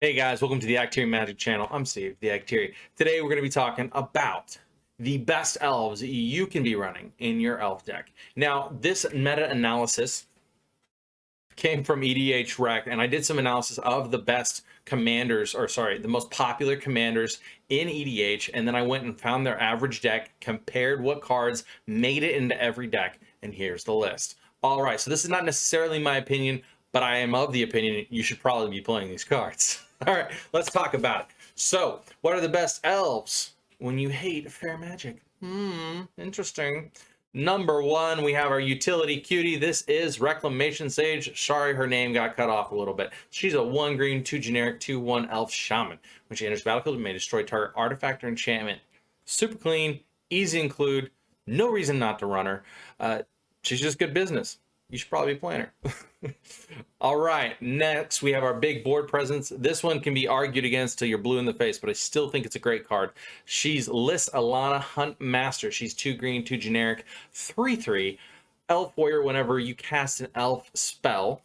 Hey guys, welcome to the Actery Magic channel. I'm Steve, the Actery. Today we're going to be talking about the best elves you can be running in your elf deck. Now, this meta-analysis came from EDH Rec, and I did some analysis of the best commanders, or sorry, the most popular commanders in EDH, and then I went and found their average deck, compared what cards made it into every deck, and here's the list. All right, so this is not necessarily my opinion, but I am of the opinion you should probably be playing these cards. All right, let's talk about it. So, what are the best elves when you hate fair magic? Interesting. Number one, we have our utility cutie. This is Reclamation Sage. Sorry, her name got cut off a little bit. She's a 1 green, 2 generic, 2/1 elf shaman. When she enters the battlefield, it may destroy target artifact or enchantment. Super clean, easy to include, no reason not to run her. She's just good business. You should probably be playing her. All right, next we have our big board presence. This one can be argued against till you're blue in the face, but I still think it's a great card. She's Lys Alana Hunt Master. She's 2 green, 2 generic, 3/3 elf warrior. Whenever you cast an elf spell,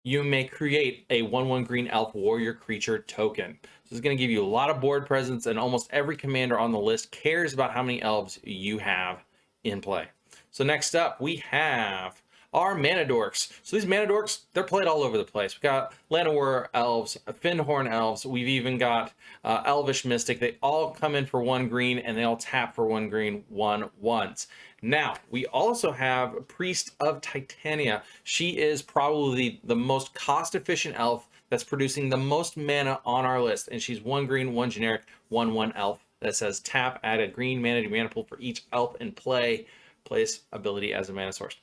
you may create a 1/1 green elf warrior creature token. This is going to give you a lot of board presence, and almost every commander on the list cares about how many elves you have in play. So next up, we have our mana dorks. So these mana dorks, they're played all over the place. We've got Llanowar elves, Fyndhorn elves. We've even got Elvish Mystic. They all come in for 1 green, and they all tap for 1 green, 1/1s. Now, we also have Priest of Titania. She is probably the most cost-efficient elf that's producing the most mana on our list, and she's 1 green, 1 generic, 1/1 elf that says tap, add a green mana to mana pool for each elf in play. Place ability as a mana source.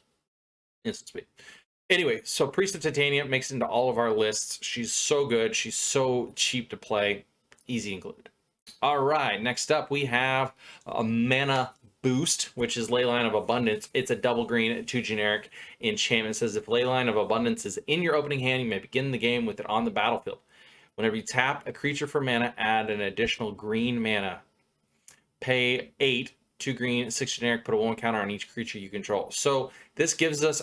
Instant speed. Anyway, so Priest of Titania makes it into all of our lists. She's so good. She's so cheap to play. Easy include. All right, next up we have a mana boost, which is Leyline of Abundance. It's a double green, 2 generic enchantment. It says if Leyline of Abundance is in your opening hand, you may begin the game with it on the battlefield. Whenever you tap a creature for mana, add an additional green mana. Pay 8, 2 green, 6 generic, put a 1 counter on each creature you control. So this gives us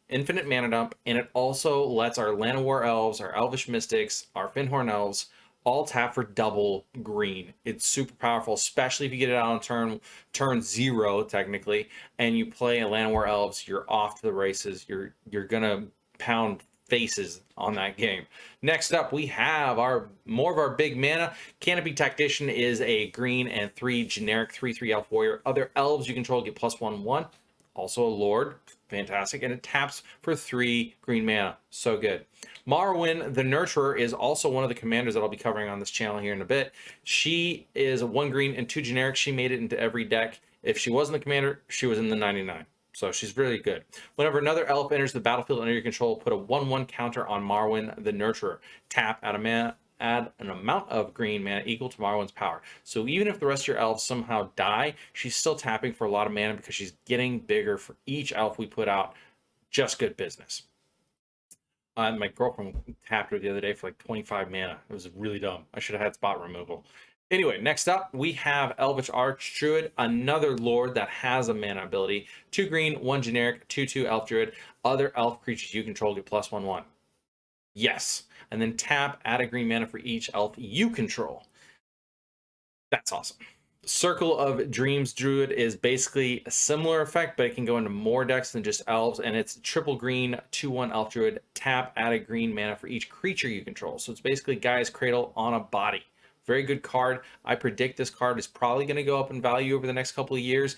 infinite mana dump, and it also lets our Llanowar elves, our Elvish Mystics, our Fyndhorn elves all tap for double green. It's super powerful, especially if you get it out on turn 0 technically, and you play a Llanowar elves. You're off to the races. You're gonna pound faces on that game. Next up, we have more of our big mana. Canopy Tactician is a green and 3 generic 3/3 elf warrior. Other elves you control get +1/1. Also a lord, fantastic, and it taps for 3 green mana. So good. Marwyn the Nurturer is also one of the commanders that I'll be covering on this channel here in a bit. She is a 1 green and 2 generic. She made it into every deck. If she wasn't the commander, she was in the 99. So she's really good. Whenever another elf enters the battlefield under your control, put a 1/1 counter on Marwyn the Nurturer. Tap, add an amount of green mana equal to Marwyn's power. So even if the rest of your elves somehow die, she's still tapping for a lot of mana because she's getting bigger for each elf we put out. Just good business. My girlfriend tapped her the other day for like 25 mana. It was really dumb. I should have had spot removal. Anyway, next up, we have Elvish Archdruid, another lord that has a mana ability. 2 green, 1 generic, 2/2 elf druid. Other elf creatures you control get +1/1. Yes. And then tap, add a green mana for each elf you control. That's awesome. Circle of Dreams Druid is basically a similar effect, but it can go into more decks than just elves, and it's triple green, 2/1 elf druid. Tap, add a green mana for each creature you control. So it's basically Gaia's Cradle on a body. Very good card. I predict this card is probably going to go up in value over the next couple of years,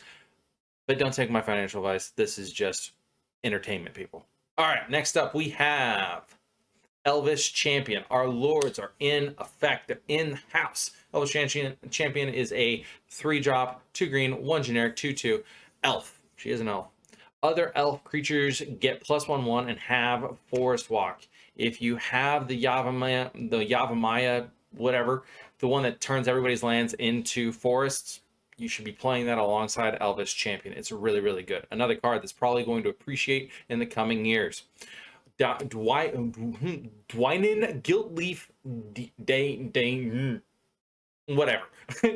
but don't take my financial advice. This is just entertainment, people. All right, next up we have Elvish Champion. Our lords are in effect. They're in the house. Elvish Champion is a 3-drop, 2 green, 1 generic, 2/2 elf. She is an elf. Other elf creatures get +1/1 and have Forest Walk. If you have the Yavimaya, whatever, the one that turns everybody's lands into forests, you should be playing that alongside Elvish Champion. It's really, really good. Another card that's probably going to appreciate in the coming years. Dwynen Guiltleaf whatever.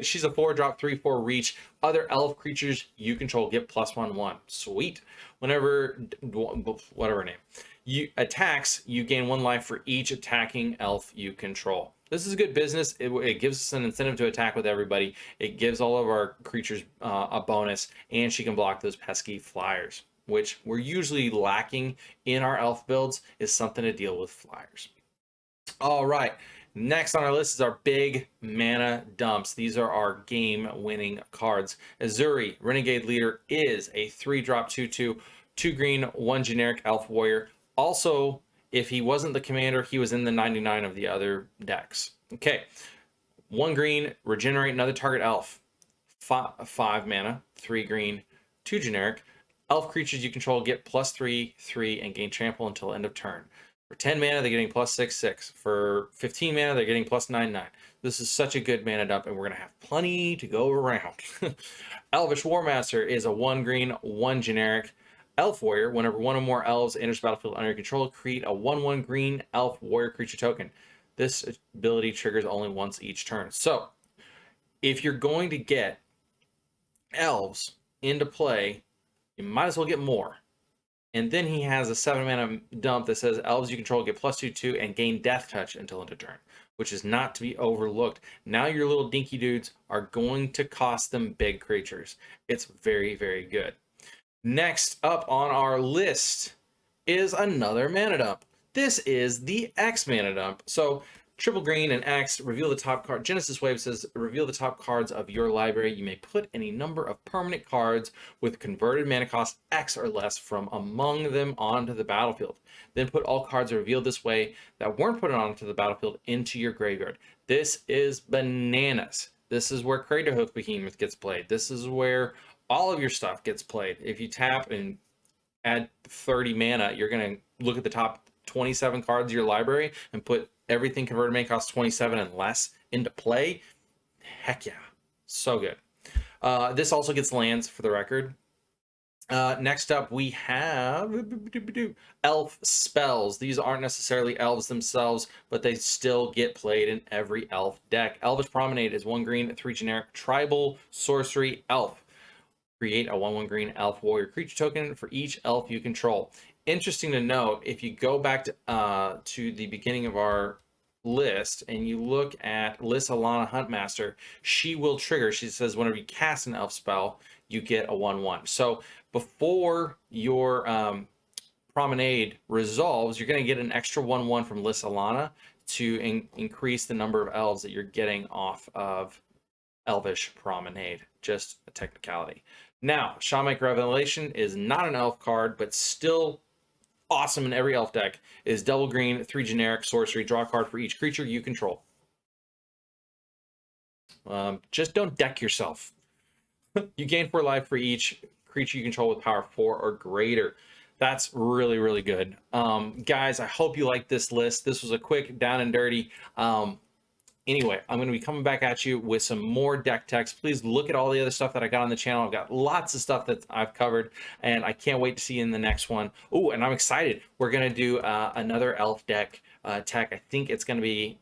She's a 4-drop, 3/4 reach. Other elf creatures you control get +1/1. Sweet. Whenever, whatever her name, you attacks, you gain 1 life for each attacking elf you control. This is good business. It gives us an incentive to attack with everybody. It gives all of our creatures a bonus, and she can block those pesky flyers, which we're usually lacking in our elf builds, is something to deal with flyers. All right. Next on our list is our big mana dumps. These are our game-winning cards. Azuri, Renegade Leader, is a 3-drop 2/2, 2 green, 1 generic elf warrior. Also, if he wasn't the commander, he was in the 99 of the other decks. Okay. 1 green, regenerate another target elf. 5 mana, 3 green, 2 generic. Elf creatures you control get +3/3 and gain trample until end of turn. For 10 mana, they're getting +6/6. For 15 mana, they're getting +9/9. This is such a good mana dump, and we're going to have plenty to go around. Elvish Warmaster is a 1 green, 1 generic elf warrior. Whenever 1 or more elves enters the battlefield under your control, create a 1/1 green elf warrior creature token. This ability triggers only once each turn. So, if you're going to get elves into play, you might as well get more. And then he has a 7 mana dump that says elves you control get +2/2 and gain death touch until end of turn, which is not to be overlooked. Now your little dinky dudes are going to cost them big creatures. It's very, very good. Next up on our list is another mana dump. This is the X mana dump. So triple green and X, reveal the top card. Genesis Wave says, reveal the top cards of your library. You may put any number of permanent cards with converted mana cost X or less from among them onto the battlefield. Then put all cards revealed this way that weren't put onto the battlefield into your graveyard. This is bananas. This is where Craterhoof Behemoth gets played. This is where all of your stuff gets played. If you tap and add 30 mana, you're going to look at the top 27 cards of your library and put everything converted mana cost 27 and less into play. Heck yeah. So good. This also gets lands, for the record. Next up, we have elf spells. These aren't necessarily elves themselves, but they still get played in every elf deck. Elvish Promenade is 1 green, 3 generic, tribal sorcery elf. Create a 1/1 green elf warrior creature token for each elf you control. Interesting to note, if you go back to the beginning of our list and you look at Lyssalana Huntmaster, she will trigger. She says whenever you cast an elf spell, you get a 1/1. So before your Promenade resolves, you're going to get an extra 1/1 from Lyssalana to increase the number of elves that you're getting off of Elvish Promenade. Just a technicality. Now, Shamanic Revelation is not an elf card, but still awesome in every elf deck. It is double green, 3 generic, sorcery, draw a card for each creature you control. Just don't deck yourself. You gain 4 life for each creature you control with power 4 or greater. That's really, really good. Guys, I hope you like this list. This was a quick down and dirty. Anyway, I'm going to be coming back at you with some more deck techs. Please look at all the other stuff that I got on the channel. I've got lots of stuff that I've covered, and I can't wait to see you in the next one. Oh, and I'm excited. We're going to do another elf deck tech. I think it's going to be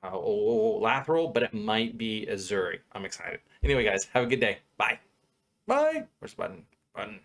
Lathril, but it might be Azuri. I'm excited. Anyway, guys, have a good day. Bye. Bye. Where's the button? Button.